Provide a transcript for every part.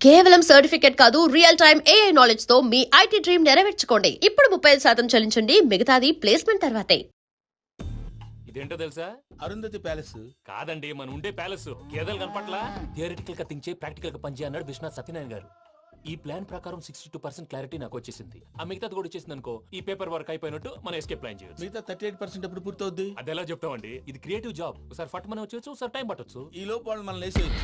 కేవలం సర్టిఫికేట్ కాదు, real time AI knowledge తో మీ IT డ్రీమ్ నెరవేర్చుకోండి. ఇప్పుడు 35% చెల్లించండి, మిగతాది ప్లేస్మెంట్ తర్వాతే. ఇదేంటో తెలుసా? అరుంధతి ప్యాలెస్ కాదండి, మన ఉండే ప్యాలెస్. గేదెలు కనపట్లా? థియరిటికల్ గా థింక్ చేయి, ప్రాక్టికల్ గా పనిచేయి అన్నాడు విశ్వనాథ్ సత్యనారాయణ గారు. ఈ ప్లాన్ ప్రకారం 62% క్లారిటీ నాకు వచ్చేసింది. ఆ మిగతాది కూడా వచ్చేసింది అనుకో, ఈ పేపర్ వర్క్ అయిపోయినట్టు మనం ఎస్కేప్ ప్లాన్ చేయొచ్చు. మిగతా 38% ఎప్పుడు పూర్తవుద్ది? అది ఎలా చెప్తామండి? ఇది క్రియేటివ్ జాబ్. ఒకసారి ఫట్ మనం వచ్చేచ్చు, ఒకసారి టైం పట్టొచ్చు. ఈ లోపు వాళ్ళు మనం లేసేయచ్చు.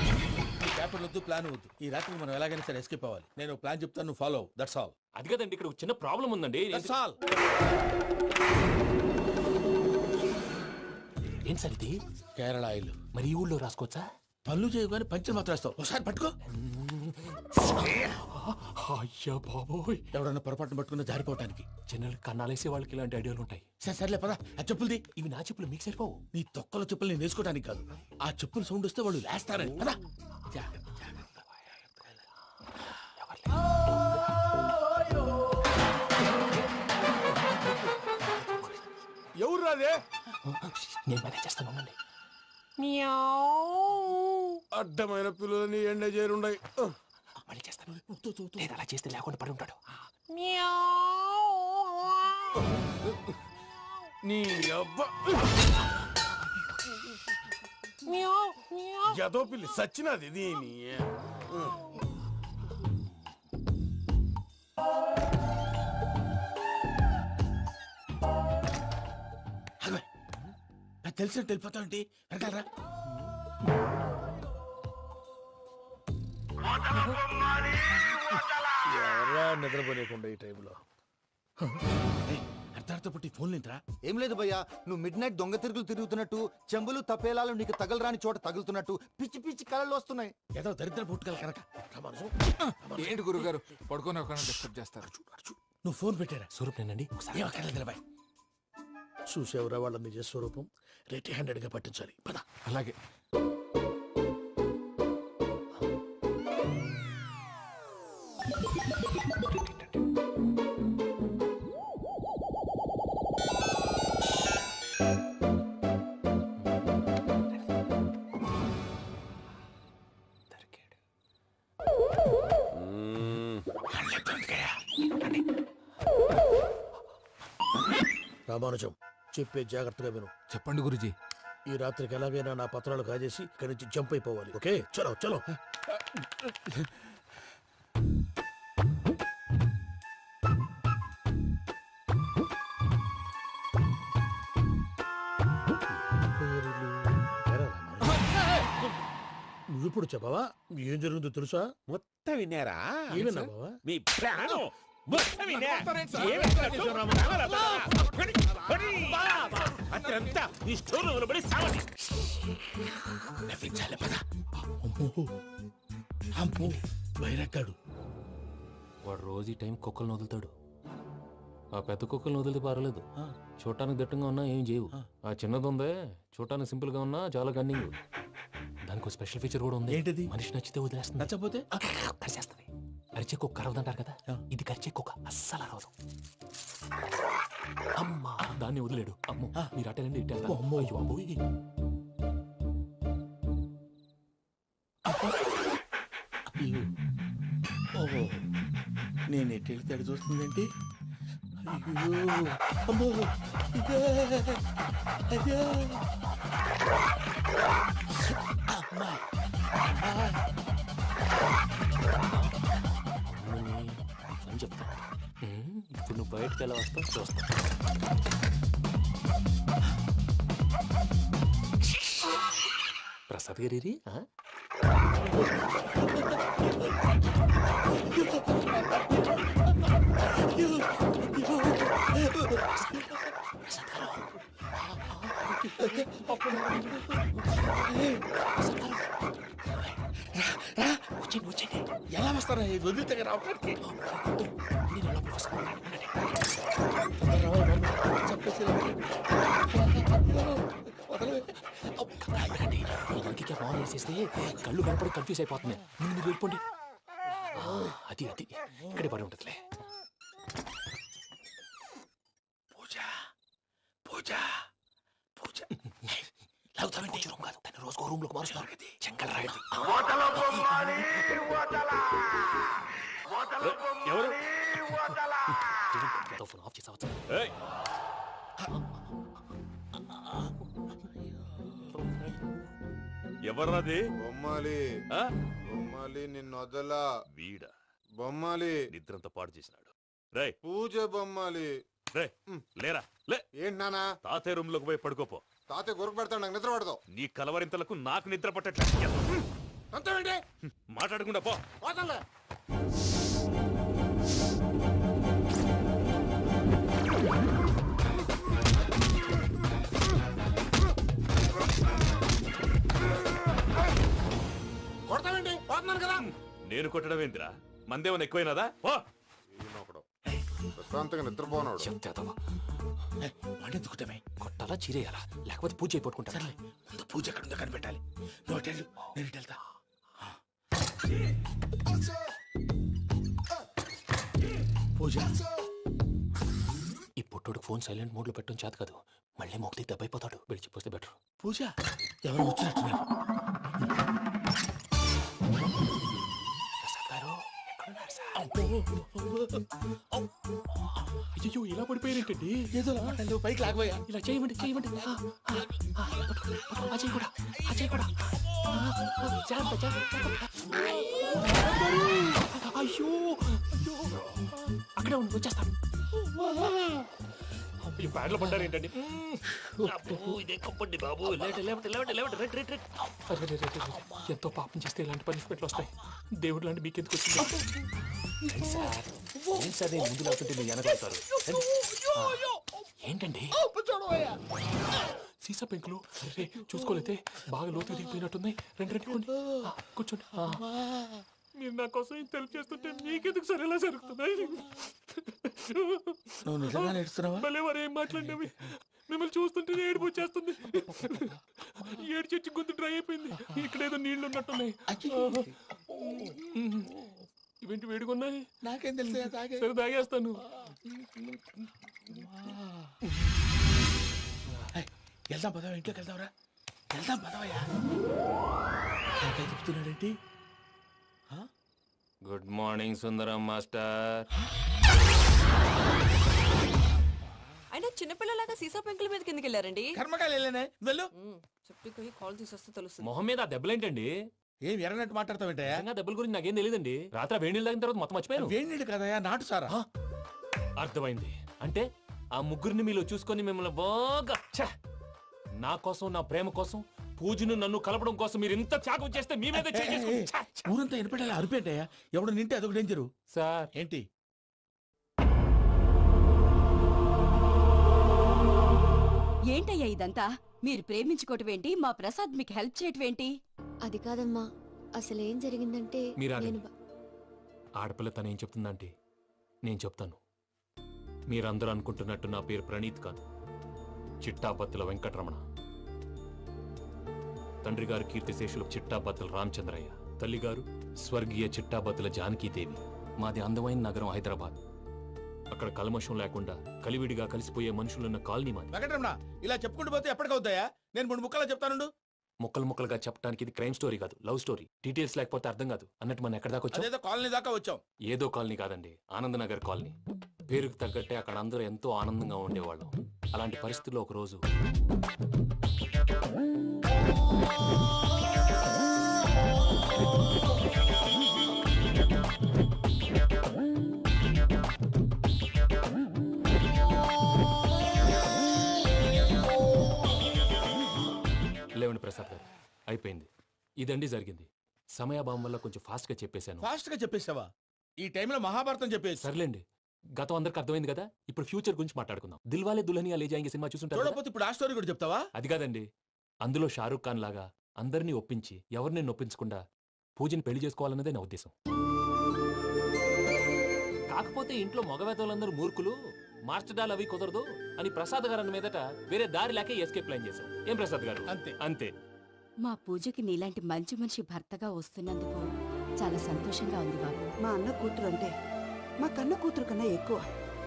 ఈ పేపర్ వద్దు, ప్లాన్ వద్దు. ఈ రాత్రి మనం ఎలాగైనా సరే ఎస్కేప్ అవ్వాలి. నేను ప్లాన్ చెప్తాను, నువ్వు ఫాలో. That's all. అది కదండి, ఇక్కడ ఒక చిన్న ప్రాబ్లం ఉందండి. That's all. ఏం సార్ ఇది? కేరళ ఆయిల్. మరి ఈ ఊళ్ళో రాసుకోవచ్చా? పళ్ళు చేయవు కానీ పంచర్ మాత్రం వేస్తావు. ఒకసారి పట్టుకో. అయ్యా బాబోయ్, ఎవడన్నా పొరపాటున పట్టుకున్న జారిపోవటానికి. జనరల్ కన్నాలేసే వాళ్ళకి ఇలాంటి ఐడియాలు ఉంటాయి. సర్లే పదా, ఆ చెప్పులది. ఇవి నా చెప్పులు, మీకు సరిపోవు. నీ తొక్కల చెప్పులు నేను వేసుకోవడానికి కాదు, ఆ చెప్పులు సౌండ్ వస్తే వాళ్ళు లేస్తారని. పదా. ఎవరు రాదే? నేను మేనేజ్ చేస్తాను, ఉండండి. అడ్డమైన పిల్లలని ఎండ చేరుండయి. మళ్ళీ చేస్తాను. లేదు, అలా చేస్తే లేకుండా పడి ఉంటాడు. నీ అబ్బ ఎదో పిల్లి సచ్చినది దీని. తెలిసినట్టు వెళ్ళిపోతావంటి, వెనకాలరా. ఎవరా నిద్రపోలేకుండా ఈ టైంలో? అర్ధార్థ పుట్టి ఫోన్ లేంట్రా. ఏం లేదు భయ్యా, నువ్వు మిడ్ నైట్ దొంగ తిరుగులు తిరుగుతున్నట్టు, చెంబులు తపేలాలు నీకు తగలరాని చోట తగులుతున్నట్టు పిచ్చి పిచ్చి కళలు వస్తున్నాయి. ఏదో దరిద్ర పుట్టుకల కనుక. ఏంటి గురుగారు పడుకొని ఒక డిస్టర్బ్ చేస్తారు? నువ్వు ఫోన్ పెట్టారా? స్వరూప్ నేనండి. ఒకసారి ఏమక్కర్లేదు నిలబాయ్. చూసేవరా వాళ్ళ నిజ స్వరూపం. రెట్టి హ్యాండెడ్ గా పట్టించాలి. పద. అలాగే. రామానుజం, చెప్పే జాగ్రత్తగా విను. చెప్పండి గురుజీ. ఈ రాత్రికి ఎలాగైనా నా పత్రాలు కాజేసి ఇక్కడి నుంచి జంప్ అయిపోవాలి. ఓకే, చలో చలో. నువ్విప్పుడు చెప్పవా ఏం జరుగుతుందో తెలుసా? మొత్తం విన్నారా? ఏమన్నా బావా? మీ ప్రాణం మొత్తం విన్నా? అదంతా ఈ స్టోర్ రూమ్ లో పడి సావండి. నవ్వించాలి, పద. అమ్మో అమ్మో, వైరక్కాడు. వాడు రోజు ఈ టైం కుక్కలను వదులుతాడు. ఆ పెద్ద కుక్కలను వదిలితే పర్వాలేదు, చూడటానికి దట్టంగా ఉన్నా ఏం చేయవు. ఆ చిన్నది ఉందే, చూడటానికి సింపుల్ గా ఉన్నా చాలా కన్నింగ్. దానికి స్పెషల్ ఫీచర్ కూడా ఉంది. ఏంటిది? మనిషి నచ్చితే వదిలేస్తుంది, నచ్చపోతే కరిచేస్తుంది. అరిచే కుక్క అరవదంటారు కదా, ఇది కరిచే కుక్క అస్సలు అరవదు. అమ్మా, దాన్ని వదిలేడు. అమ్మో, మీరు అటెండి ఇటు వెళ్తారు. అమ్మో. అయ్యో అబ్బోయ్. ఓహో, నేను ఎటు వెళ్తే అటు చూస్తుందేంటి? అయ్యో అమ్మో, ఇదే, అయ్యో. అమ్మా, అని చెప్తా. ఇప్పుడు నువ్వు బయటకు ఎలా వస్తావు చూస్తా. ప్రసాద్ గారి వచ్చండి. ఎలా వస్తారా ఈ వదిలితే రావడానికి? ఫోన్ వేసేస్తే కళ్ళు కనపడి కన్ఫ్యూజ్ అయిపోతున్నాయి. మీరు వెళ్ళిపోండి. అది అది ఇక్కడే పడి ఉంటుందిలే. పూజ పూజ పూజ లాగుతామంటే రూమ్ కాదు, దాన్ని రోజుకో రూమ్ లోకి మారుస్తున్నారు. చెంకల్ రాయడం. వదల బొమ్మని వదల ఎవరు ఫోన్ ఆఫ్ చేసావచ్చు. ఏయ్! ఎవర్రాది బొమ్మాలి ఆ? బొమ్మాలి నిన్ను వదలా వీడా బొమ్మాలి నిద్రంతా పాడు చేసినాడు. రేయ్ పూజ బొమ్మాలి రేయ్ లేరా లే. ఏంటి నానా తాతయ్య రూమ్ లోకి పోయి పడుకోపో. తాతయ్య గురకు పెడతాడు నాకు నిద్ర పడతావు నీ కలవరింతలకు నాకు నిద్ర పట్టట్లేదు. అంతేంటి మాట్లాడకుండా పో. పోతాలే కొడతావేంటి పోతున్నాను కదా నేను కొట్టడం ఏంటిరా? మందేమన్నా ఎక్కువైనదా? పో. ఈయనొకడు. ప్రశాంతంగా నిద్రపోనాడు చెప్తావా? వాడెందుకుంటామే కొట్టాలా చీరేయాలా లేకపోతే పూజ అయిపోట్టుకుంటా. ముందు పూజ ఎక్కడ ఉందో కనిపెట్టాలి. నువ్వు అటు వెళ్ళు, నేను ఇటు వెళ్తా. పూజ ఈ పుట్టోడు ఫోన్ సైలెంట్ మోడ్ లో పెట్టడం చేత కాదు. మళ్ళీ మొక్కి దెబ్బైపోతాడు. వెళ్ళి చెప్పొస్తే బెటర్. పూజ ఎవరు వచ్చినట్టున్నారు. ప్రసాద్ గారు ఎక్కడున్నారు సార్? అయ్యో ఇలా పడిపోయారేంటండి? ఏదో మాట్లాడలేవు, పైకి లాగబోయా. ఇలా చేయమండి చేయమండి. అజయ్ కూడా అజయ్ కూడా జాగ్రత్త జాగ్రత్త. అయ్యో అక్కడే ఉండి వచ్చేస్తాను. ఈ బ్యాడ్లో పడ్డారు ఏంటండి? ఎంతో పాపం చేస్తే ఇలాంటి పనిష్మెంట్లు వస్తాయి. దేవుడు లాంటి మీకెందుకు వచ్చింది? సార్ నేను ముందు లేకుంటే మీరు వెనకాడతారు. ఏంటండి సీసా పెంకులు? అరే చూసుకోలేతే బాగా లోతు దిగిపోయినట్టున్నాయి. రెండు రెండు కొన్ని కూర్చోండి. మీరు నా కోసం ఇంత హెల్ప్ చేస్తుంటే మీకెందుకు సరే ఎలా జరుగుతున్నాయి? నువ్వు నిజంగా నేర్చుతున్నావా? భలే వారు ఏం మాట్లాడినవి. మిమ్మల్ని చూస్తుంటే ఏడుపు వచ్చేస్తుంది. ఏడు చెట్టు గొంతు డ్రై అయిపోయింది. ఇక్కడ ఏదో నీళ్లు ఉన్నట్టున్నాయి. ఇవేంటి వేడుకున్నాయి? నాకేం తెలుసు, తాగే. సరే తాగేస్తాను. వెళ్దాం పదవా, ఇంట్లోకి వెళ్దాంరా. వెళ్దాం పదవయ్యా. చెప్తున్నాడేంటి? గుడ్ మార్నింగ్ సుందరం మాస్టర్. అయినా చిన్నపిల్లలాగా సీసా పెంకుల మీద కిందకి వెళ్ళారండి. కర్మకాయలు వెళ్ళానే, వెళ్ళు. చెప్పి కాల్ తీసేస్తే తెలుస్తుంది. మొహం మీద ఆ దెబ్బలేంటండి? ఏం ఎర్రనట్టు మాట్లాడతావేంటయ్యా? నిజంగా దెబ్బల గురించి నాకేం తెలియదండి. రాత్రి వేడి నీళ్ళు తాగిన తర్వాత మొత్తం మర్చిపోయాను. వేడి నీళ్ళు కదయ్యా, నాటు సారా. అర్థమైంది. అంటే ఆ ముగ్గురిని మీలో చూసుకొని మిమ్మల్ని బాగా నా కోసం నా ప్రేమ కోసం పూజను నన్ను కలపడం కోసం మీరు ఇంత త్యాగం చేస్తే మీ మీద ఊరంతా వినపడేలా అరిపేంటయ్యా. ఎవడు నింటే అదొక డేంజరు. సార్ ఏంటి? ఏంటయ్యా ఇదంతా? మీరు ప్రేమించుకోవటం ఏంటి? మా ప్రసాద్ మీకు హెల్ప్ చేయటం ఏంటి? అది కాదమ్మా, అసలు ఏం జరిగిందంటే మీరు నేను ఆడపిల్ల తను ఏం చెప్తుందంటే నేను చెప్తాను. మీరందరూ అనుకుంటున్నట్టు నా పేరు ప్రణీత్ కాదు, చిట్టాబత్తుల వెంకటరమణ. తండ్రి గారు కీర్తిశేషులు చిట్టాబత్తుల రామచంద్రయ్య, తల్లిగారు స్వర్గీయ చిట్టాబత్తుల జానకీదేవి. మాది అందమైన నగరం హైదరాబాద్. అక్కడ కల్మషం లేకుండా కలివిడిగా కలిసిపోయే మనుషులున్న కాలనీ మాది. వెంకటరమణ, ఇలా చెప్పుకుంటూ పోతే ఎప్పటికవుతాయా? నేను 3 ముక్కలా చెప్తానుండు. ముక్కలు ముక్కలుగా చెప్పడానికి ఇది క్రైమ్ స్టోరీ కాదు, లవ్ స్టోరీ. డీటెయిల్స్ లేకపోతే అర్థం కాదు. అన్నట్టు మనం ఎక్కడ దాకా వచ్చాం? అదేదో కాలనీ దాకా వచ్చాం. ఏదో కాలనీ కాదండి, ఆనందనగర్ కాలనీ. పేరుకు తగ్గట్టే అక్కడ అందరూ ఎంతో ఆనందంగా ఉండేవాళ్ళం. అలాంటి పరిస్థితుల్లో ఒక రోజు లేవండి ప్రసాద్ గారు, అయిపోయింది. ఇదండి జరిగింది. సమయాభావం వల్ల కొంచెం ఫాస్ట్ గా చెప్పేశాను. ఫాస్ట్ గా చెప్పేసావా? ఈ టైంలో మహాభారతం చెప్పేసి. సర్లేండి, గతం అందరికి అర్థమైంది కదా. ఇప్పుడు ఫ్యూచర్ గురించి మాట్లాడుకుందాం. దిల్వాలే దుల్హనియా లే జాయేంగే సినిమా చూసుంటారు కదా? చూడకపోతే ఇప్పుడు ఆ స్టోరీ కూడా చెప్తావా? అది కాదండి, అందులో షారూక్ ఖాన్ లాగా అందరినీ ఒప్పించి ఎవరిని నొప్పించకుండా పూజని పెళ్లి చేసుకోవాలన్నదే నా ఉద్దేశం. కాకపోతే ఇంట్లో మగవేతలందరూ మూర్ఖులు, మార్చడాలు అవి కుదరదు అని ప్రసాద్ గారు అన్న మీదట వేరే దారి లేక ఎస్కేప్ ప్లాన్ చేశాం. ఏం ప్రసాద్ గారు? అంతే అంతే. మా పూజకి నీలాంటి మంచి మనిషి భర్తగా వస్తున్నందుకు చాలా సంతోషంగా ఉంది బాబు. మా అన్న కూతురు అంటే మా కన్న కూతురు కన్నా ఎక్కువ.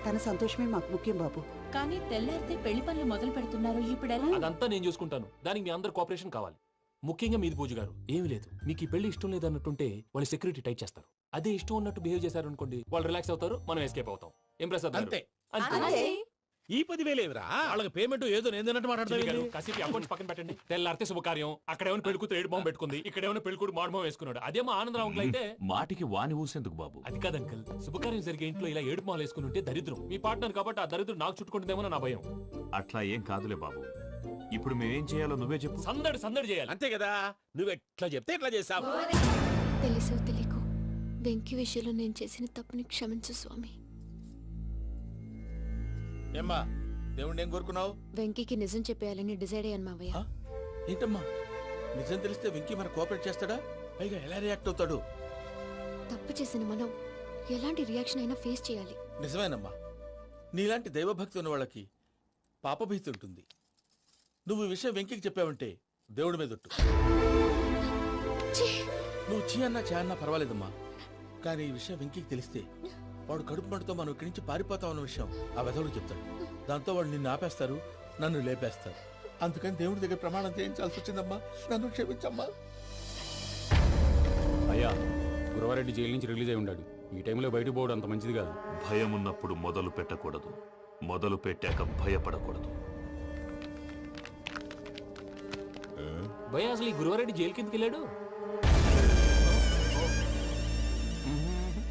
తన సంతోషమే మాకు ముఖ్యం బాబు. కానీ తెల్లారితే పెళ్లి పనులు మొదలు పెడుతున్నారు, ఇప్పుడెలా? అదంతా నేను చూసుకుంటాను. దానికి మీ అందరు కోఆపరేషన్ కావాలి. ముఖ్యంగా మీది పూజ గారు. ఏమీ లేదు, మీకు ఈ పెళ్లి ఇష్టం లేదన్నట్టుంటే వాళ్ళు సెక్యూరిటీ టైట్ చేస్తారు. అదే ఇష్టం ఉన్నట్టు బిహేవ్ చేశారు అనుకోండి, వాళ్ళు రిలాక్స్ అవుతారు, మనం ఎస్కేప్ అవుతాం. ఏం ప్రసాద్ గారు? అంతే. అంతే. ఈ 10,000 ఏమిరా వాళ్ళకి పేమెంట్ ఏదో నేను తిన్నట్టు చిన్ని గారు, మాట్లాడతాను. కాసేపు అకౌంట్స్ పక్కన పెట్టండి. తెల్లారితే శుభకార్యం, అక్కడేమైనా పెళ్లి కూతురు ఏడు బాంబు పెట్టుకుంది, ఇక్కడేమైనా పెళ్లి కూతురు మాడు బాంబు వేసుకున్నాడు. అదేమో ఆనందరావు అంకుల్ అయితే మాటికి వాని ఊసేందుకు బాబు? అది కాదు అంకుల్, శుభకార్యం జరిగే ఇంట్లో ఇలా ఏడు మాలు వేసుకుని ఉంటే దరిద్రం. మీ పార్ట్నర్ కాబట్టి ఆ దరిద్రం నాకు చుట్టుకుంటుందేమో నా భయం. అట్లా ఏం కాదులే బాబు. ఇప్పుడు మేమేం చేయాలో నువ్వే చెప్పు. సందడి సందడి చేయాలి. అంతే కదా, నువ్వు ఎట్లా చెప్తే ఎట్లా చేసావు. తెలుసో తెలియకో వెంకీ విషయంలో నేను చేసిన తప్పుని క్షమించు స్వామి. ఏమ్మా దేవుణ్ణి ఏం కోరుకున్నావు? వెంకీకి నిజం చెప్పేయాలని డిసైడ్ అయ్యాను మావయ్య. ఆ? ఏంటమ్మా నిజం తెలిస్తే వెంకీ మన కోఆపరేట్ చేస్తాడా? పైగా ఎలా రియాక్ట్ అవుతాడు? తప్పు చేసిన మనం ఎలాంటి రియాక్షన్ అయినా ఫేస్ చేయాలి. నిజమేనమ్మా, నీలాంటి దైవభక్తి ఉన్న వాళ్ళకి పాపభీతి ఉంటుంది. నువ్వు ఈ విషయం వెంకీకి చెప్పావంటే దేవుడి మీద ఒట్టు. ఛీ! నువ్వు చీ అన్నా చే అన్నా పర్వాలేదమ్మా, కానీ ఈ విషయం వెంకీకి తెలిస్తే వాడు కడుపు మంటతో మనం ఇక్కడి నుంచి పారిపోతాం అన్న విషయం ఆ వెధవుడు చెప్తాడు. దాంతో వాడు నిన్ను ఆపేస్తారు, నన్ను లేపేస్తారు. అందుకని దేవుడి దగ్గర ప్రమాణం చేయించాల్సి వచ్చిందమ్మా, నన్ను క్షమించమ్మా. అయ్యా, గురవారెడ్డి జైలు నుంచి రిలీజ్ అయి ఉన్నాడు. ఈ టైంలో బయటకు పోవడం అంత మంచిది కాదు. భయం ఉన్నప్పుడు మొదలు పెట్టకూడదు, మొదలు పెట్టాక భయపడకూడదు. భయ అసలు ఈ గురువారెడ్డి జైలు కిందకి వెళ్ళాడు.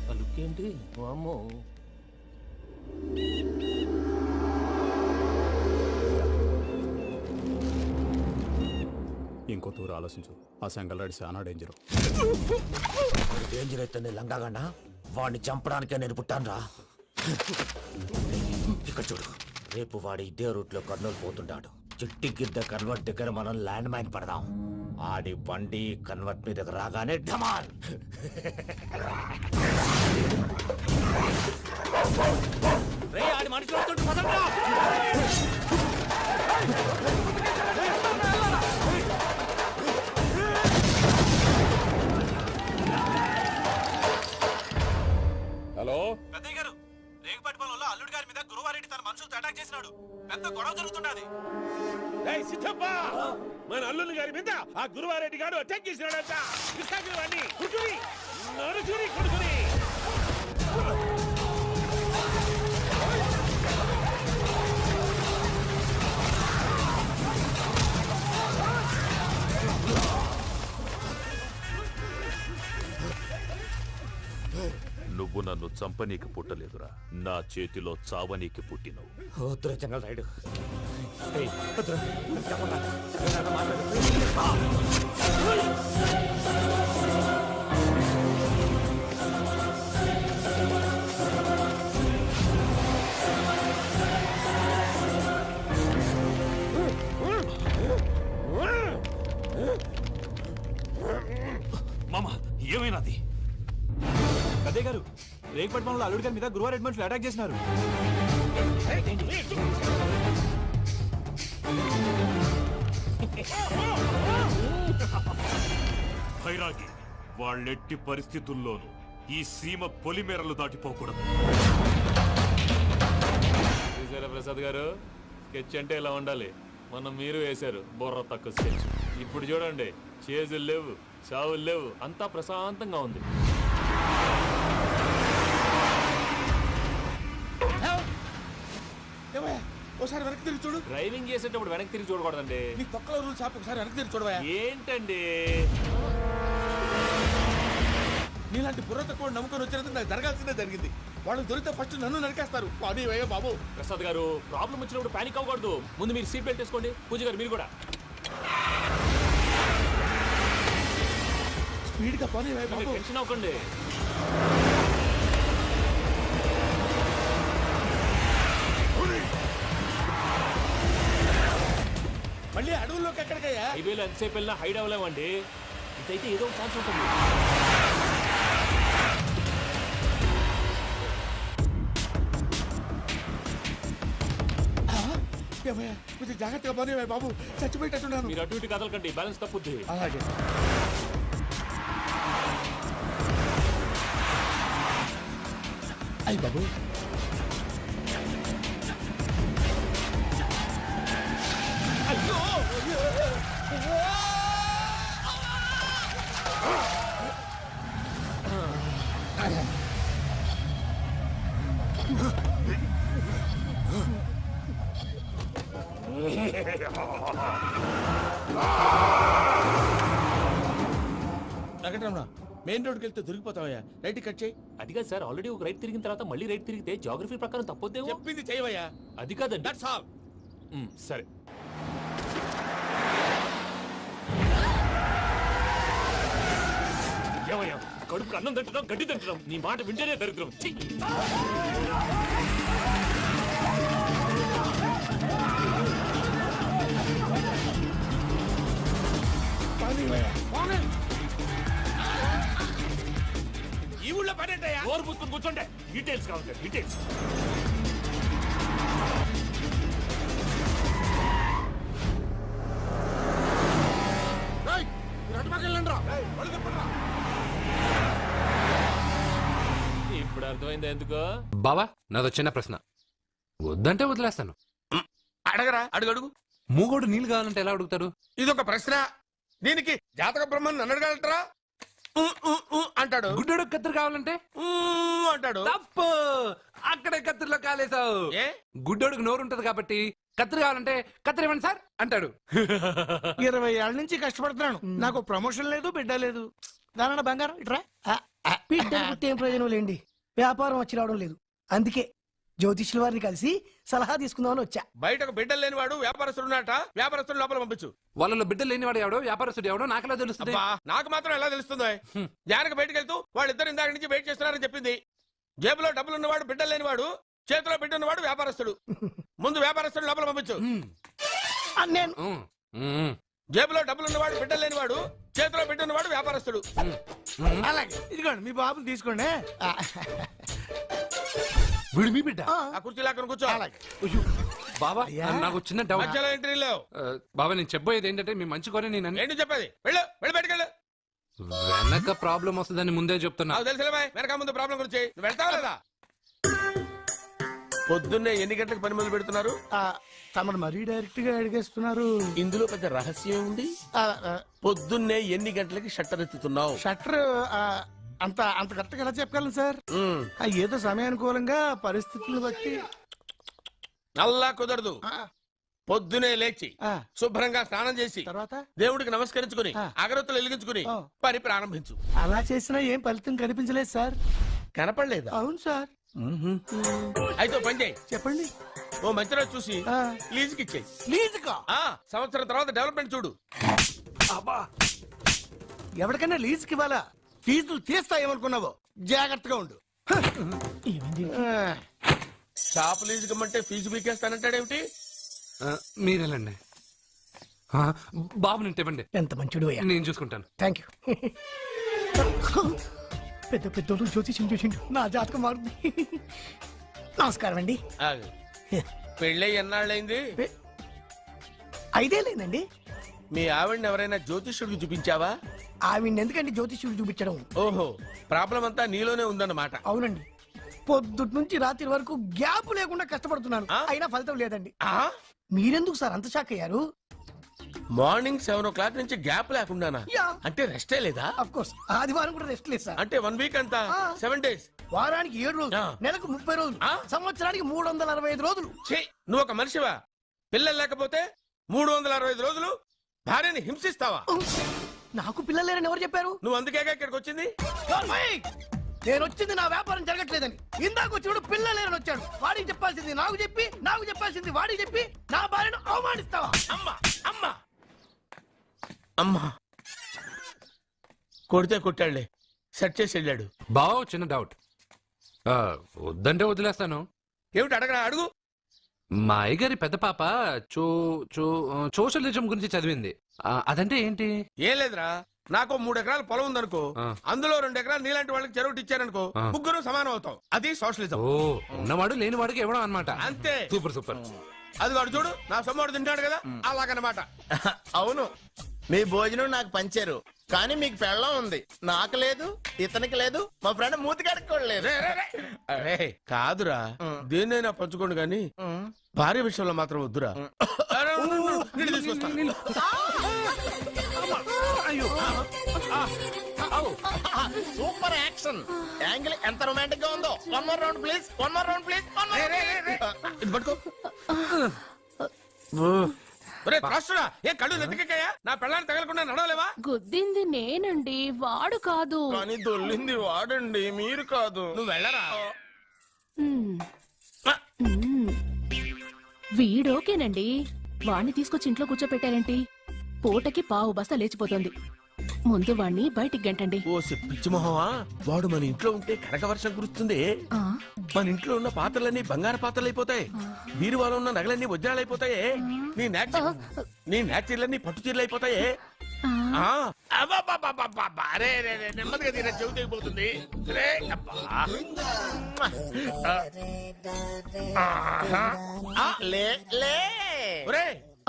ఆ లుక్ ఏంటి? వామ్మో. ఇంకో తూరు ఆలోచించు. ఆ సంగల్రాడి చాలా డేంజర్. డేంజర్ అయితే లంగాగండా వాడిని చంపడానికే నేను పుట్టానురా. ఇక్కడ చూడు, రేపు వాడు ఇదే రూట్ లో కర్నూలు పోతుంటాడు. చిట్టి గిద్ద కన్వర్ట్ దగ్గర మనం ల్యాండ్ మైన్ పడదాం. ఆడి బండి కన్వర్ట్ మీద రాగానే ఢమాన్. ఆడి మనుషులు వస్తుంటే పదండ్రా. హలో పెద్దయ్య గారు, రేగుపాటి పొలంలో అల్లుడి గారి మీద గురువారెడ్డి తన మనుషులతో అటాక్ చేసినాడు. పెద్ద గొడవ జరుగుతున్నది. సిద్ధప్ప, మన అల్లుని గారి మీద ఆ గురువారెడ్డి గారు అటాక్ చేసినాడంట. కృష్ణాగిరి కుడుకుని నడుచుని కొడుకుని. నువ్వు నన్ను చంపనీకి పుట్టలేదురా, నా చేతిలో చావనీకి పుట్టినవు. జంగల్ రైడ్. మామ ఏమైనాది? పెద్దయ్య గారు, రేగుపాటి పొలంలో అల్లుడి గారి మీద గురువారెడ్డి మనుషులు అటాక్ చేసినారు. భైరాగి, వాళ్ళెట్టి పరిస్థితుల్లోనూ ఈ సీమ పొలిమేరలు దాటిపోకూడదు. చూసారా ప్రసాద్ గారు, స్కెచ్ అంటే ఇలా ఉండాలి. మనం మీరు వేశారు బుర్ర తక్కువ స్కెచ్. ఇప్పుడు చూడండి, చేజులు లేవు, చావులు లేవు, అంతా ప్రశాంతంగా ఉంది. ఒకసారి వెనక్కి తిరిగి చూడు. డ్రైవింగ్ చేసేటప్పుడు వెనక్కి తిరిగి చూడకూడదండి. నీ తొక్కలో రూల్స్ ఆపి ఒకసారి వెనక్కి తిరిగి చూడవా. ఏంటండి నీలాంటి బుర్ర తక్కువ నమ్ముకొని వచ్చినందుకు నాకు జరగాల్సిందే జరిగింది. వాళ్ళు దొరికితే ఫస్ట్ నన్ను నరికేస్తారు. అది అయ్యో బాబు. ప్రసాద్ గారు, ప్రాబ్లం వచ్చినప్పుడు పానిక్ అవ్వకూడదు. ముందు మీరు సీట్ బెల్ట్ వేసుకోండి. పూజ గారు మీరు కూడా స్పీడ్గా పని బాబు. టెన్షన్ అవ్వకండి. మళ్ళీ అడవుల్లోకి ఎక్కడికయ్యా? హైవేలో ఎంతసేపు వెళ్ళినా హైడ్ అవ్వలేమండి. ఇదైతే ఏదో ఒక ఛాన్స్ ఉంటుంది. కొంచెం జాగ్రత్తగా పని బాబు, చచ్చిపోయేటట్టున్నాను. మీరు అటు ఇటు కదలకండి, బ్యాలెన్స్ తప్పుద్ది. అలాగే. అయ్యి బాబు, వెంకటరమణ మెయిన్ రోడ్కి వెళ్తే దొరికిపోతావయ్యా. రైట్ కట్ చేయి. అది కాదు సార్, ఆల్రెడీ ఒక రైట్ తిరిగిన తర్వాత మళ్ళీ రైట్ తిరిగితే జాగ్రఫీ ప్రకారం తప్పొద్దేమో. చెప్పింది చేయవయ్యా. అది కాదండి. That's all. సరే. ఏమయ్యా, కడుపుకు అన్నం తింటున్నాం, గడ్డి తింటున్నాం, నీ మాట వింటేనే దరిద్రం. ఛీ! ఈ ఊళ్ళో పడేటయ్యా. నోరు పూసుకొని కూర్చోండి. డీటెయిల్స్ కావాలి, డీటెయిల్స్. ఇప్పుడు అర్థమైంది ఎందుకో. బావా, నాదో చిన్న ప్రశ్న. వద్దంటే వదిలేస్తాను. అడగరా, అడుగు అడుగు. మూగోడు నీళ్ళు కావాలంటే ఎలా అడుగుతాడు? ఇదొక ప్రశ్న. దీనికి జాతక బ్రహ్మను నన్ను అడగలటరా? అంటాడు. గుడ్డోడు కత్తిరి కావాలంటే అంటాడు. తప్పు, అక్కడే కత్తిరిలో కాలేసావు. ఏ? గుడ్డోడికి నోరు ఉంటది కాబట్టి కత్తిరి కావాలంటే కత్తిరి ఇవ్వండి సార్ అంటాడు. 20 ఏళ్ళ నుంచి కష్టపడుతున్నాను, నాకు ప్రమోషన్ లేదు, బిడ్డ లేదు. దానన్న బంగారం ఇట్రా. బిడ్డలు పుట్టి ఏం ప్రయోజనం లేండి, వ్యాపారం వచ్చి రావడం లేదు. అందుకే జ్యోతిష్యుల వారిని కలిసి సలహా తీసుకుందామని వచ్చా. బయటకు బిడ్డలు లేనివాడు వ్యాపారస్తుడు ఉన్నట. వ్యాపారస్తుడు లోపల పంపించు. వాళ్ళలో బిడ్డలు లేనివాడు ఎవడో వ్యాపారస్తుడు ఎవడో నాకెలా తెలుస్తుంది? నాకు మాత్రం ఎలా తెలుస్తుందో? జానకి బయటకు వెళ్తూ వాళ్ళిద్దరు ఇందాక నుంచి వెయిట్ చేస్తున్నారని చెప్పింది. జేబులో డబ్బులు ఉన్నవాడు బిడ్డలు లేనివాడు, చేతిలో బిడ్డ ఉన్నవాడు వ్యాపారస్తుడు. ముందు వ్యాపారస్తుడు లోపల పంపించు. నేను జేబులో డబ్బులు ఉన్నవాడు బిడ్డలు లేనివాడు, చేతిలో బిడ్డ ఉన్నవాడు వ్యాపారస్తుడు. అలాగే, ఇదిగోండి మీ బాబుని తీసుకోండి. వీడు మీ బిడ్డ? ఆ కుర్చీ లాక్కను కూర్చో. బాబా, నాకు చిన్న డౌట్. మధ్యలో ఎంట్రీ లేవు. బాబా, నేను చెప్పబోయేది ఏంటంటే మీ మంచి కోరే నేను ఏంటి చెప్పేది? వెళ్ళు, వెళ్ళి బయటకు వెళ్ళు. వెనక ప్రాబ్లం వస్తుందని ముందే చెప్తున్నా. నాకు తెలుసులే బాయ్, వెనక ముందు ప్రాబ్లం గురించి. నువ్వు వెళ్తావా లేదా? పొద్దున్నే ఎన్ని గంటలకు పని మొదలు పెడుతున్నారు? తమను మరీ డైరెక్ట్ గా అడిగేస్తున్నారు. ఇందులో పెద్ద రహస్యం ఉంది. పొద్దున్నే ఎన్ని గంటలకి షట్టర్ ఎత్తుతున్నావు? షట్టర్ అంత అంత కరెక్ట్గా ఎలా చెప్పగలను సార్? ఏదో సమయానుకూలంగా పరిస్థితులను బట్టి. అల్లా కుదరదు. పొద్దునే లేచి శుభ్రంగా స్నానం చేసి తర్వాత దేవుడికి నమస్కరించుకుని అగరత్తులు వెలిగించుకుని పని ప్రారంభించు. అలా చేసినా ఏం ఫలితం కనిపించలేదు సార్. కనపడలేదా? అవును సార్. అయితే పని చేయి. చెప్పండి. ఓ మంచి రోజు చూసి లీజుకి ఇచ్చేయి. లీజుకా? సంవత్సరం తర్వాత డెవలప్మెంట్ చూడు. ఎవరికైనా లీజుకి ఇవ్వాలా? ఫీజులు తీస్తాయేమనుకున్నావో, జాగ్రత్తగా ఉండు. షాప్ లీజుకి ఇమ్మంటే ఫీజు పీకేస్తానంటాడేమిటి? మీరేలండి. బాబు నేను ఇవ్వండి. ఎంత మంచిడు, నేను చూసుకుంటాను. Thank you. పెద్ద పెద్దోళ్ళు జ్యోతిష్యం చూసిండు, నా జాతకం మారుంది. నమస్కారం అండి. పెళ్ళై ఎన్నాళ్ళైంది? 5 ఏళ్ళైందండి. మీ ఆవిడని ఎవరైనా జ్యోతిష్యుడికి చూపించావా? ఆవిడ ఎందుకంటే జ్యోతిష్యుడు చూపించడం. ఓహో, ప్రాబ్లం అంతా నీలోనే ఉందన్నమాట. అవునండి, పొద్దుటి నుంచి రాత్రి వరకు గ్యాప్ లేకుండా కష్టపడుతున్నాను, అయినా ఫలితం లేదండి. మీరెందుకు సార్ అంత షాక్ అయ్యారు? మార్నింగ్ 7 o'clock నుంచి గ్యాప్ లేకుండానా? అంటే రెస్టే లేదా? ఆఫ్ కోర్స్, ఆదివారం కూడా రెస్ట్ లేదు సార్. అంటే 1 week అంతా 7 days. వారానికి 7 రోజులు, నెలకు 30 రోజులు, సంవత్సరానికి 365 రోజులు. నువ్వు ఒక మనిషివా? పిల్లలు లేకపోతే 365 రోజులు భార్యని హింసిస్తావా? నాకు పిల్లలు లేరని ఎవరు చెప్పారు? నువ్వు అందుకేగా ఇక్కడికి వచ్చింది. నేను వచ్చింది నా వ్యాపారం జరగట్లేదని. ఇందాక వచ్చినప్పుడు పిల్లలు లేరని వచ్చాడు. వాడికి చెప్పాల్సింది నాకు చెప్పి, నాకు చెప్పాల్సింది వాడికి చెప్పి నా భార్యను అవమానిస్తావా? అమ్మా అమ్మా అమ్మా, కొడితే కొట్టాడులే, సెట్ చేసి వెళ్ళాడు. బావ, చిన్న డౌట్. వద్దంటే వదిలేస్తాను. ఏమిటి అడగరా? అడుగు. మా అయ్యగారి పెద్ద పాప సోషలిజం గురించి చదివింది. అదంటే ఏంటి? ఏం లేదురా, నాకు 3 ఎకరాల పొలం ఉందనుకో, అందులో 2 ఎకరాలు నీలాంటి వాళ్ళకి చెరువు ఇచ్చారనుకో, ముగ్గురు సమానం అవుతాం. అది సోషలిజం. ఓ, ఉన్నవాడు లేనివాడికి ఇవ్వడం అన్నమాట. అంతే. Super super. అది వాడు చూడు, నా సొమ్మడు తింటాడు కదా, అలాగనమాట. అవును, మీ భోజనం నాకు పంచారు, కానీ మీకు పెళ్ళం ఉంది, నాకు లేదు, ఇతనికి లేదు, మా ఫ్రెండ్ మూతి కడుక్కోలేదు. కాదురా, దేన్నైనా పంచుకోండి గాని భార్య విషయంలో మాత్రం వద్దురా. తీసుకొస్తా. వావ్ సూపర్ యాక్షన్ యాంగిల్ ఎంత రొమాంటిక్ గా ఉందో. One more round please, one more round please. ఇది పట్టుకో. రాష్ట్రుడా ఏ కళ్ళు నెత్తికెక్కాయా? నా పెళ్ళాన్ని తగలకుండా నడవలేవా? గుద్దింది నేనండి, వాడు కాదు. కానీ దొల్లింది వాడండి, మీరు కాదు. నువ్వు వెళ్ళరా. వీడోకేనండి, వాణ్ణి తీసుకొచ్చి ఇంట్లో కూర్చోపెట్టారేంటి? పూటకి పావు బస్తా లేచిపోతుంది. ముందు వాణ్ణి బయటికి గంటండి. ఓ పిచ్చి మొహమా, వాడు మన ఇంట్లో ఉంటే కనక వర్షం కురుస్తుంది. మన ఇంట్లో ఉన్న పాత్రలన్నీ బంగారు పాత్రలు అయిపోతాయి, బీరువాలో ఉన్న నగలన్నీ వజ్రాలు అయిపోతాయి, నీ నాచీర్లన్నీ పట్టు చీరలు అయిపోతాయి. నెమ్మదిగా తీరా చెవి తెగిపోతుంది.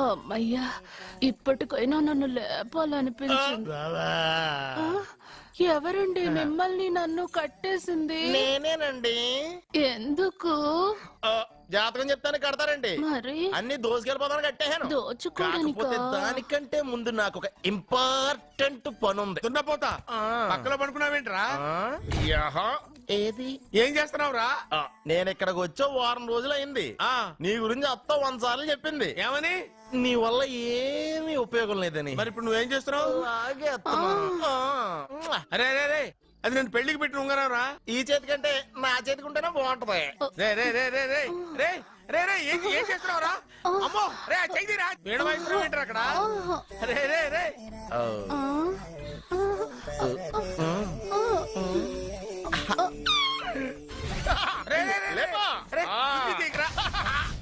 అమ్మయ్యా, ఇప్పటికైనా నన్ను లేపాలనిపించింది. ఎవరండి మిమ్మల్ని నన్ను కట్టేసింది? నేనేనండి. ఎందుకు? జాతకం చెప్తాను కడతారండి. మరి అన్ని దోసుకెళ్ళిపోతాను కట్టేహాను. దోచుకోవడానికా? కాకపోతే దానికంటే ముందు నాకు ఒక ఇంపార్టెంట్ పని ఉంది. దున్నపోతా పక్కలో పడుకున్నావేంట్రా? ఏది ఏం చేస్తున్నావురా? నేను ఇక్కడికి వచ్చో వారం రోజులు అయింది. నీ గురించి అత్త 100 సార్లు చెప్పింది. ఏమని? నీ వల్ల ఏమీ ఉపయోగం లేదని. మరి ఇప్పుడు నువ్వేం చేస్తున్నావు? అరే అరే అరే, అది నేను పెళ్లికి పెట్టిన ఉంగరం రా. ఈ చేతి కంటే నా చేతికి ఉంటేనే బాగుంటది. రే రే రే రే రే రే రే రే ఏం చేస్తున్నావు రా? అమ్మో రే చెయ్యిరా, వీడ వయసు ఏంటారు అక్కడ? రే రే రే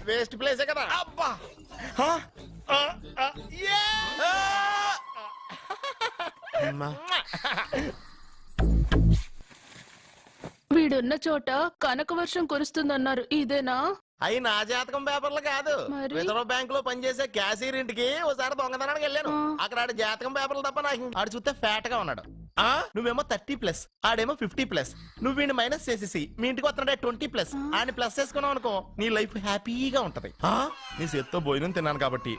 వేస్ట్ ప్లేసే కదా. అబ్బా వీడున్న చోట కనక వర్షం కురుస్తుందన్నారు, ఇదేనా? అయి నా జాతకం పేపర్లు కాదు. రిజర్వ్ బ్యాంక్ లో పనిచేసే క్యాషియర్ ఇంటికి ఒకసారి దొంగతనానికి వెళ్ళాను. అక్కడ ఆడి జాతకం పేపర్లు తప్ప నాకు ఆడు చూస్తే ఫ్యాట్ గా ఉన్నాడు. నువ్వేమో 30+, ఆడేమో 50+. నువ్వు వీడిని మైనస్ చేసేసి మీ ఇంటికి వస్తున్నాడే 20+. ఆయన ప్లస్ చేసుకున్నావు అనుకో, నీ లైఫ్ హ్యాపీగా ఉంటది. నీ చేత్తో భోజనం తిన్నాను కాబట్టి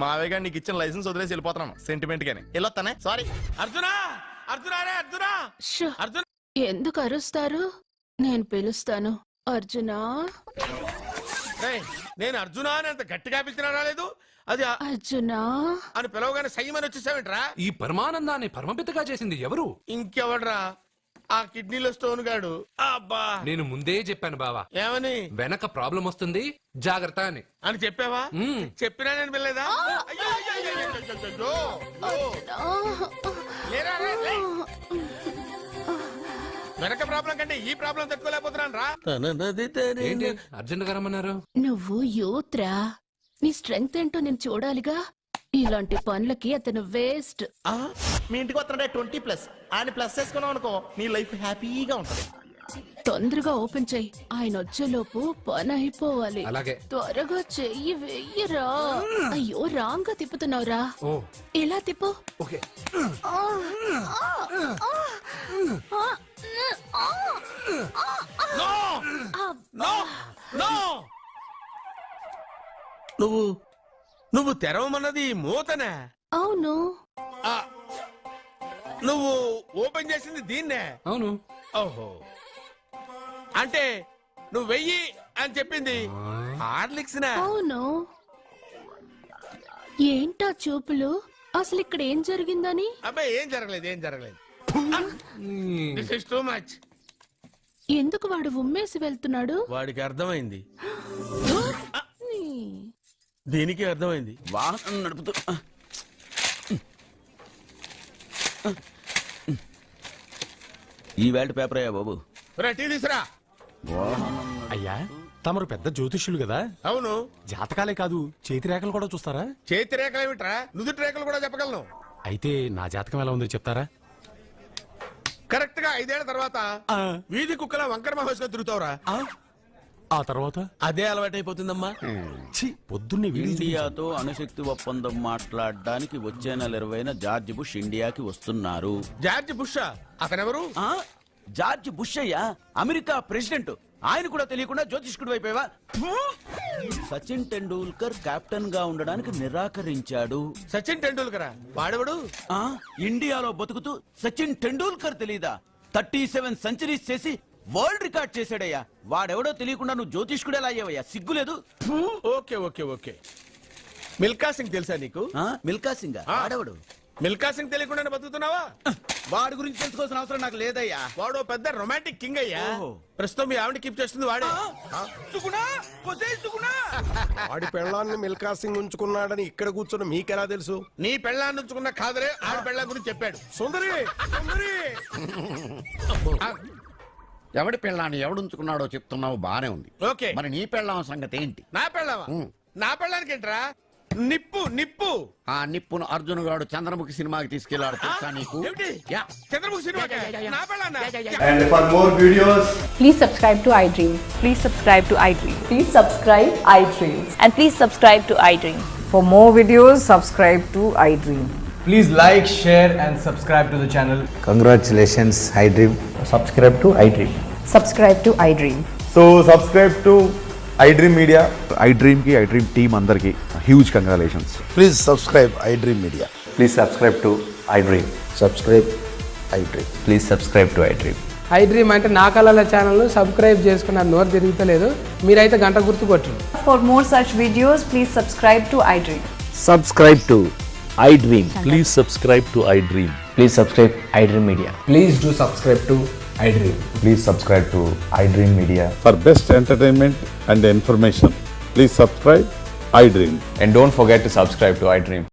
మావేగా నీకు ఇచ్చిన లైసెన్స్ వదిలేసి వెళ్ళిపోతున్నాను సెంటిమెంట్ గానే. వెళ్ళొస్తానే. సారీ. అర్జునా అర్జునా రే అర్జునా అర్జున్. ఎందుకు అరుస్తారు? నేను పిలుస్తాను. అర్జునా. నేను అర్జునా అని అంత గట్టిగా పిలిచినా రాలేదు. అది అర్జునా అని పిలవగానే సైమని వచ్చేసావేంట్రా? ఈ పరమానందాన్ని పరమపితగా చేసింది ఎవరు? ఇంకెవడ్రా? ఆ కిడ్నీలో స్టోన్ గాడు. అబ్బా, నేను ముందే చెప్పాను బావా. ఏమని? వెనక ప్రాబ్లం వస్తుంది, జాగ్రత్త అని. అని చెప్పావా? చెప్పినా నేను వెళ్ళలేదా? వెనక ప్రాబ్లం కంటే ఈ ప్రాబ్లం తట్టుకోలేకపోతున్నాను రా. ఏంటి అర్జెంట్ గా రమ్మన్నారు? నువ్వు యూత్రా, నీ స్ట్రెంగ్త్ ఏంటో నేను చూడాలిగా. ఇలాంటి పనులకి అతను వేస్ట్. మీ ఇంటికి వస్తున్నాడే 20+. ఆయన ప్లస్ చేసుకున్నావు అనుకో, నీ లైఫ్ హ్యాపీగా ఉంటది. తొందరగా ఓపెన్ చెయ్యి, ఆయన వచ్చేలోపు పని అయిపోవాలి. అలాగే. త్వరగా చెయ్యి వెయ్యరా. అయ్యో రాంగ్ గా తిప్పుతున్నావురా. ఎలా తిప్పు. ఓకే. నువ్వు తెరవమన్నది మూతనే? అవును. నువ్వు ఓపెన్ చేసింది దీన్నే? అవును. ఓహో, అంటే నువ్వు వెయ్యి అని చెప్పింది హార్లిక్స్? అవును. ఏంటా చూపులు? అసలు ఇక్కడ ఏం జరిగిందని? అబ్బాయి ఏం జరగలేదు, ఏం జరగలేదు. This is too much. ఎందుకు వాడు ఉమ్మేసి వెళ్తున్నాడు? వాడికి అర్థమైంది, దీనికి అర్థమైంది. వాహనం నడుపుతూ ఈ వేల్ట్ పేపర్ అయ్యా బాబు. టీ తీసురా. అయ్యా తమరు పెద్ద జ్యోతిష్యులు కదా. అవును. జాతకాలే కాదు, చేతి రేఖలు కూడా చూస్తారా? చేతి రేఖలు ఏమిట్రా, నుదుటి రేఖలు కూడా చెప్పగలను. అయితే నా జాతకం ఎలా ఉందో చెప్తారా? కరెక్ట్ గా 5 ఏళ్ల తర్వాత వీధి కుక్కల వంకర మహేష్గా తిరుగుతావురా. ఆ తర్వాత అదే అలవాటైపోతుందమ్మా. పొద్దున్నే ఇండియాతో అణుశక్తి ఒప్పందం మాట్లాడడానికి వచ్చే నెల 20న జార్జ్ బుష్ ఇండియాకి వస్తున్నారు. జార్జ్ బుష్ అతనెవరు? జార్జ్ బుష్ అయ్యా, అమెరికా ప్రెసిడెంట్. ఆయన కూడా తెలియకుండా జ్యోతిష్కుడు అయిపోయావా? సచిన్ టెండూల్కర్ కెప్టెన్ గా ఉండడానికి నిరాకరించాడు. సచిన్ టెండూల్కర్ వాడెవడు? ఇండియాలో బతుకుతూ సచిన్ టెండూల్కర్ తెలీదా? 37 సెంచరీస్ చేసి వరల్డ్ రికార్డ్ చేశాడయ్యా. వాడెవడో తెలియకుండా నువ్వు జ్యోతిష్కుడు ఎలా అయ్యావయ్యా? సిగ్గులేదు? Okay okay okay. Milkha Singh తెలుసా నీకు? మిల్కా సింగ్ వాడెవడు? మిల్కా సింగ్ తెలియకుండా బతుకుతున్నావా? వాడి గురించి తెలుసుకోవాల్సిన అవసరం నాకు లేదయ్యా. వాడు పెద్ద రొమాంటిక్ కింగ్ అయ్యా. ప్రస్తుతం మీ ఆవిడ కీప్ చేస్తుంది వాడే. ఆడి పెళ్ళాన్ని మిల్కా సింగ్ ఉంచుకున్నాడని ఇక్కడ కూర్చొని మీకెలా తెలుసు? నీ పెళ్ళాన్ని ఉంచుకున్న కాదరే ఆడి పెళ్ళాం గురించి చెప్పాడు. సుందరి సుందరి ఎవడి పెళ్ళాన్ని ఎవడుంచుకున్నాడో చెప్తున్నావు బానే ఉంది. ఓకే, మరి నీ పెళ్ళాం సంగతి ఏంటి? నా పెళ్ళావా? నా పెళ్ళానికి ఏంట్రా? నిప్పు నిప్పు. ఆ నిప్పును అర్జున్ గారు చంద్రముఖి సినిమాకి తీసుకెళ్లాడు తెలుసా నీకు? చంద్రముఖి సినిమా నా పెళ్ళాన్నా? And for more videos, please subscribe to iDream. Please subscribe to iDream. Please subscribe iDream. And please subscribe to iDream. For more videos, subscribe to iDream. please like, share and subscribe to the channel. Congratulations, iDream. Subscribe to iDream. Subscribe to iDream. So subscribe to iDream Media. iDream ki iDream team andarki huge congratulations. Please subscribe iDream Media. Please subscribe to iDream. Subscribe iDream. Please subscribe to iDream. iDream అంటే నా కళల channel subscribe చేసుకున్న నోరు తిరుగుతలేదు. మీరైతే గంట గుర్తు కొట్టండి. For more such videos, please subscribe to iDream. Subscribe to iDream. Please subscribe to iDream. Please subscribe iDream Media. Please do subscribe to iDream. Please subscribe to iDream Media. For best entertainment and information, please subscribe iDream. And don't forget to subscribe to iDream.